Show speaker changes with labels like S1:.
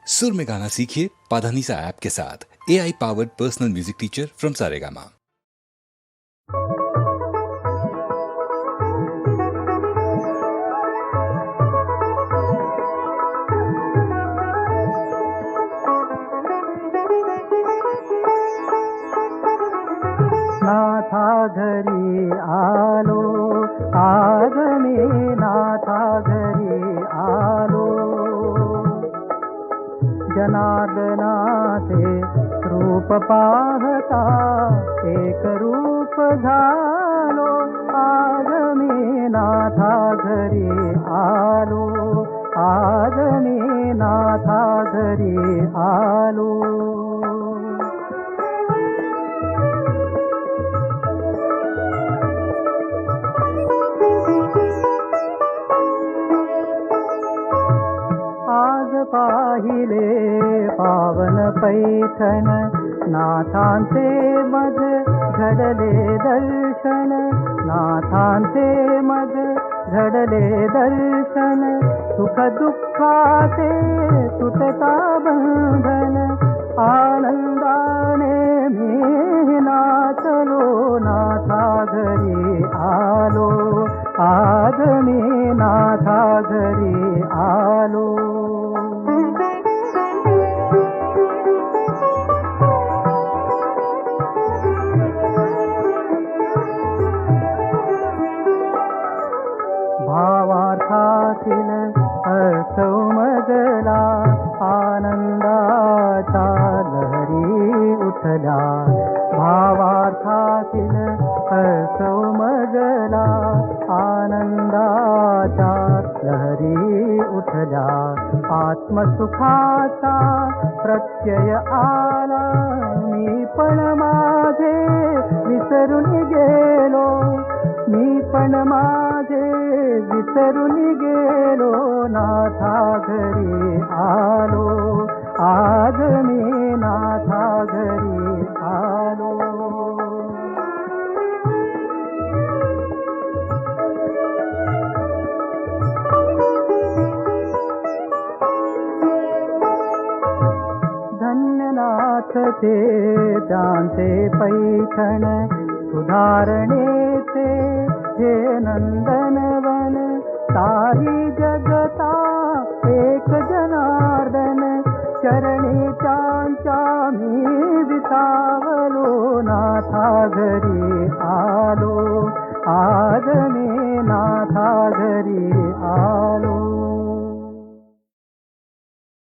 S1: सुर में गाना सीखिए पाधानीसा ऐप के साथ। AI powered personal music teacher from Saregama.
S2: नाथा घरी आलो, आज मी नाथा घरी आलो. जनार्दनाचे रूप पाहता एक रूप झालो. आज मी नाथा घरी आलो, आज मी नाथा घरी आलो. पाहिले पावन पैठण, नाथांचे मज घडले दर्शन. नाथांचे मज घडले दर्शन. सुख दुःखाचे सुटता बंधन. आनंदाने मी नाचलो, नाथा घरी आलो. आज मी नाथा घरी आलो. भावार्थातील अर्थ उमगला, आनंदाच्या लहरी उठल्या. भावार्थातील अर्थ उमगला, आनंदाच्या लहरी उठल्या. आत्मसुखाचा प्रत्यय आला, मी पण माझे विसरून गेलो. मी पण माझे विसरून गेलो. नाथा घरी आलो, आज मी नाथा घरी आलो. धन्यनाथ ते त्यांचे पैठण, सुधारणेचे हे नंदनवन. सारी जगता एक जनार्दन, चरणी त्यांच्या मी विसावलो. नाथा घरी आलो, आज मी नाथा घरी आलो.